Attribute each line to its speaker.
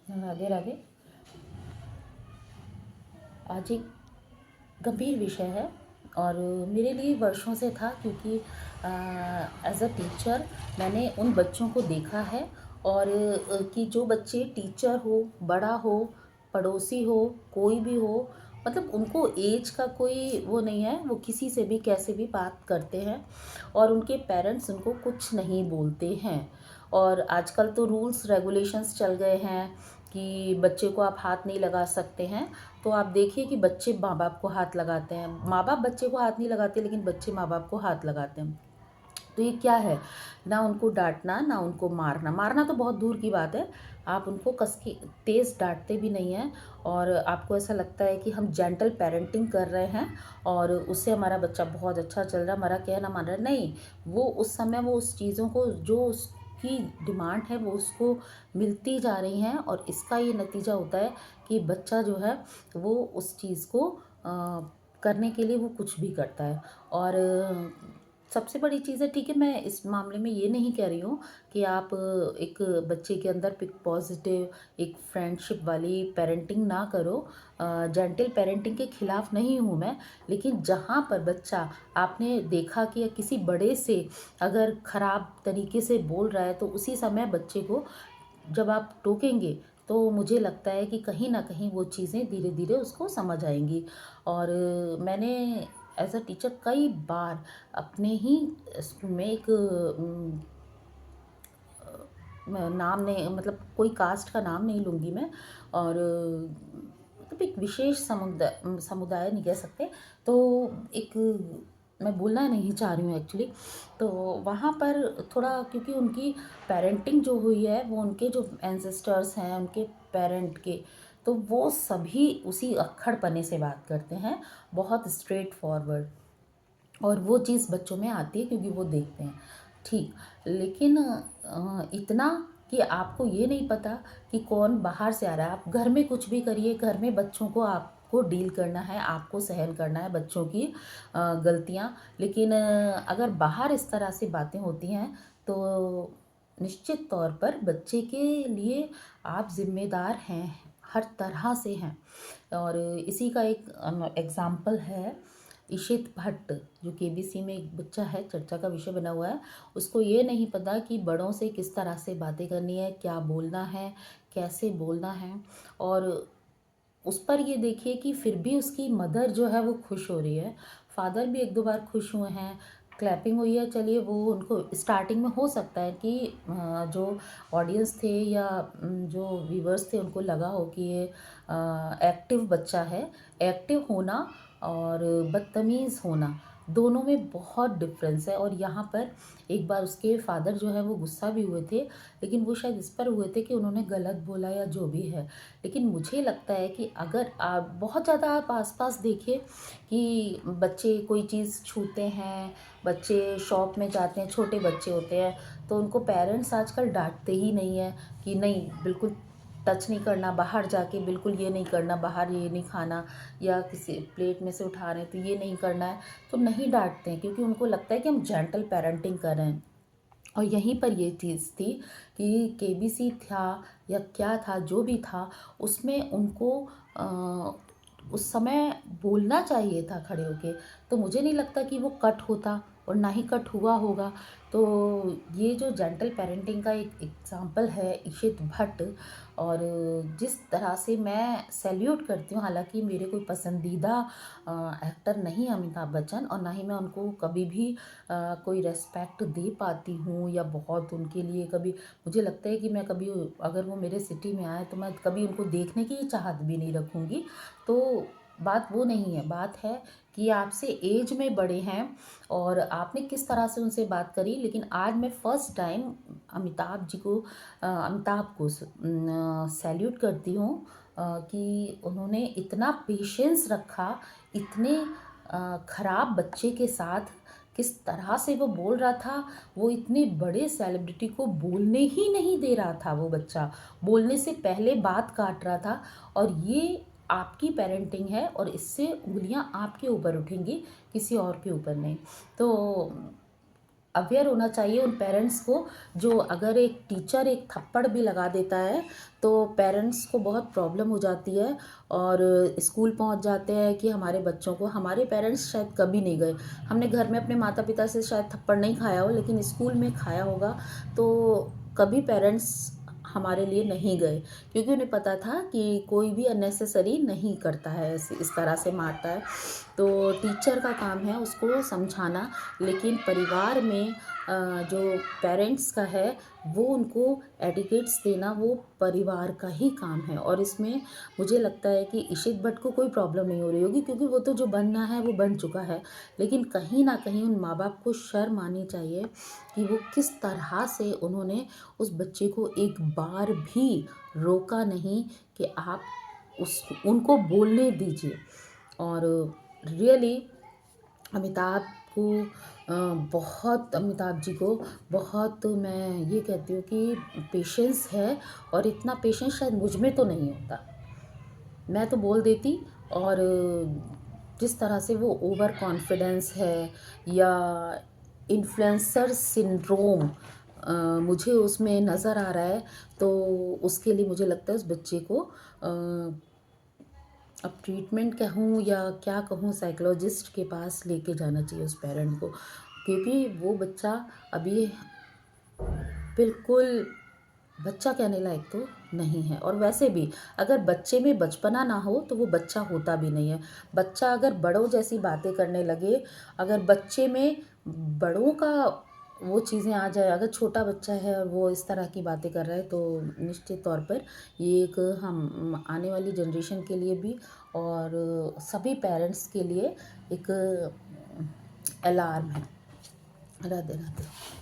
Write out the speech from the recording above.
Speaker 1: राधे राधे। आज एक गंभीर विषय है और मेरे लिए वर्षों से था, क्योंकि एज अ टीचर मैंने उन बच्चों को देखा है। और कि जो बच्चे टीचर हो, बड़ा हो, पड़ोसी हो, कोई भी हो, मतलब उनको एज का कोई वो नहीं है, वो किसी से भी कैसे भी बात करते हैं और उनके पेरेंट्स उनको कुछ नहीं बोलते हैं। और आजकल तो रूल्स रेगुलेशंस चल गए हैं कि बच्चे को आप हाथ नहीं लगा सकते हैं। तो आप देखिए कि बच्चे माँ बाप को हाथ लगाते हैं, माँ बाप बच्चे को हाथ नहीं लगाते, लेकिन बच्चे माँ बाप को हाथ लगाते हैं। तो ये क्या है? ना उनको डांटना, ना उनको मारना। मारना तो बहुत दूर की बात है, आप उनको कस के तेज़ डांटते भी नहीं हैं। और आपको ऐसा लगता है कि हम जेंटल पेरेंटिंग कर रहे हैं और उससे हमारा बच्चा बहुत अच्छा चल रहा है, हमारा कहना मान रहा है। नहीं, वो उस समय वो उस चीज़ों को जो उसकी डिमांड है वो उसको मिलती जा रही हैं, और इसका ये नतीजा होता है कि बच्चा जो है वो उस चीज़ को करने के लिए वो कुछ भी करता है। और सबसे बड़ी चीज़ है, ठीक है, मैं इस मामले में ये नहीं कह रही हूँ कि आप एक बच्चे के अंदर पिक पॉजिटिव एक फ्रेंडशिप वाली पेरेंटिंग ना करो। जेंटल पेरेंटिंग के खिलाफ नहीं हूँ मैं, लेकिन जहाँ पर बच्चा, आपने देखा कि या किसी बड़े से अगर ख़राब तरीके से बोल रहा है, तो उसी समय बच्चे को जब आप टोकेंगे तो मुझे लगता है कि कहीं ना कहीं वो चीज़ें धीरे धीरे उसको समझ आएंगी। और मैंने एज अ टीचर कई बार अपने ही स्कूल में एक नाम नहीं, मतलब कोई कास्ट का नाम नहीं लूँगी मैं, और मतलब एक विशेष समुदाय समुदाय नहीं कह सकते, तो एक, मैं बोलना नहीं चाह रही हूँ एक्चुअली। तो वहाँ पर थोड़ा, क्योंकि उनकी पेरेंटिंग जो हुई है वो उनके जो एंसेस्टर्स हैं उनके पेरेंट के, तो वो सभी उसी अक्खड़पने से बात करते हैं, बहुत स्ट्रेट फॉरवर्ड। और वो चीज़ बच्चों में आती है क्योंकि वो देखते हैं, ठीक। लेकिन इतना कि आपको ये नहीं पता कि कौन बाहर से आ रहा है। आप घर में कुछ भी करिए, घर में बच्चों को आपको डील करना है, आपको सहन करना है बच्चों की गलतियाँ। लेकिन अगर बाहर इस तरह से बातें होती हैं तो निश्चित तौर पर बच्चे के लिए आप जिम्मेदार हैं, हर तरह से हैं। और इसी का एक एग्ज़ाम्पल है इशित भट्ट, जो केबीसी में एक बच्चा है, चर्चा का विषय बना हुआ है। उसको ये नहीं पता कि बड़ों से किस तरह से बातें करनी है, क्या बोलना है, कैसे बोलना है। और उस पर ये देखिए कि फिर भी उसकी मदर जो है वो खुश हो रही है, फादर भी एक दो बार खुश हुए हैं, क्लैपिंग हुई है। चलिए, वो उनको स्टार्टिंग में हो सकता है कि जो ऑडियंस थे या जो व्यूवर्स थे उनको लगा हो कि ये एक्टिव बच्चा है। एक्टिव होना और बदतमीज़ होना, दोनों में बहुत डिफरेंस है। और यहाँ पर एक बार उसके फादर जो है वो गुस्सा भी हुए थे, लेकिन वो शायद इस पर हुए थे कि उन्होंने गलत बोला या जो भी है। लेकिन मुझे लगता है कि अगर आप बहुत ज़्यादा आप आसपास देखिए कि बच्चे कोई चीज़ छूते हैं, बच्चे शॉप में जाते हैं, छोटे बच्चे होते हैं, तो उनको पेरेंट्स आजकल डांटते ही नहीं है कि नहीं, बिल्कुल टच नहीं करना, बाहर जाके बिल्कुल ये नहीं करना, बाहर ये नहीं खाना, या किसी प्लेट में से उठा रहे हैं तो ये नहीं करना है। तो नहीं डांटते हैं क्योंकि उनको लगता है कि हम जेंटल पेरेंटिंग कर रहे हैं। और यहीं पर ये चीज़ थी कि केबीसी था या क्या था, जो भी था, उसमें उनको उस समय बोलना चाहिए था खड़े होके। तो मुझे नहीं लगता कि वो कट होता, और ना ही कट हुआ होगा। तो ये जो जेंटल पेरेंटिंग का एक एग्जांपल है इशित भट्ट, और जिस तरह से मैं सैल्यूट करती हूँ, हालांकि मेरे कोई पसंदीदा एक्टर नहीं अमिताभ बच्चन, और ना ही मैं उनको कभी भी कोई रेस्पेक्ट दे पाती हूँ, या बहुत उनके लिए कभी मुझे लगता है कि मैं कभी, अगर वो मेरे सिटी में आए तो मैं कभी उनको देखने की चाहत भी नहीं रखूँगी। तो बात वो नहीं है, बात है कि आपसे एज में बड़े हैं और आपने किस तरह से उनसे बात करी। लेकिन आज मैं फ़र्स्ट टाइम अमिताभ जी को, अमिताभ को सैल्यूट करती हूँ कि उन्होंने इतना पेशेंस रखा, इतने ख़राब बच्चे के साथ किस तरह से वो बोल रहा था। वो इतने बड़े सेलिब्रिटी को बोलने ही नहीं दे रहा था, वो बच्चा बोलने से पहले बात काट रहा था। और ये आपकी पेरेंटिंग है, और इससे उंगलियां आपके ऊपर उठेंगी, किसी और के ऊपर नहीं। तो अवेयर होना चाहिए उन पेरेंट्स को, जो अगर एक टीचर एक थप्पड़ भी लगा देता है तो पेरेंट्स को बहुत प्रॉब्लम हो जाती है, और स्कूल पहुंच जाते हैं कि हमारे बच्चों को, हमारे पेरेंट्स शायद कभी नहीं गए, हमने घर में अपने माता पिता से शायद थप्पड़ नहीं खाया हो लेकिन स्कूल में खाया होगा, तो कभी पेरेंट्स हमारे लिए नहीं गए, क्योंकि उन्हें पता था कि कोई भी अननेसेसरी नहीं करता है, इस तरह से मारता है। तो टीचर का काम है उसको समझाना, लेकिन परिवार में जो पेरेंट्स का है वो उनको एटिकेट्स देना, वो परिवार का ही काम है। और इसमें मुझे लगता है कि इशित भट्ट को कोई प्रॉब्लम नहीं हो रही होगी, क्योंकि वो तो जो बनना है वो बन चुका है, लेकिन कहीं ना कहीं उन माँ बाप को शर्म आनी चाहिए कि वो किस तरह से उन्होंने उस बच्चे को एक बार भी रोका नहीं कि आप उस उनको बोलने दीजिए। और रियली अमिताभ को बहुत, अमिताभ जी को बहुत, मैं ये कहती हूँ कि पेशेंस है, और इतना पेशेंस शायद मुझ में तो नहीं होता, मैं तो बोल देती। और जिस तरह से वो ओवर कॉन्फिडेंस है, या इन्फ्लुएंसर सिंड्रोम मुझे उसमें नज़र आ रहा है, तो उसके लिए मुझे लगता है उस बच्चे को अब ट्रीटमेंट कहूँ या क्या कहूँ, साइकोलॉजिस्ट के पास लेके जाना चाहिए उस पेरेंट को, क्योंकि वो बच्चा अभी बिल्कुल बच्चा कहने लायक तो नहीं है। और वैसे भी अगर बच्चे में बचपना ना हो तो वो बच्चा होता भी नहीं है। बच्चा अगर बड़ों जैसी बातें करने लगे, अगर बच्चे में बड़ों का वो चीज़ें आ जाए, अगर छोटा बच्चा है और वो इस तरह की बातें कर रहा है, तो निश्चित तौर पर ये एक हम आने वाली जनरेशन के लिए भी, और सभी पेरेंट्स के लिए एक अलार्म है। राधे राधे।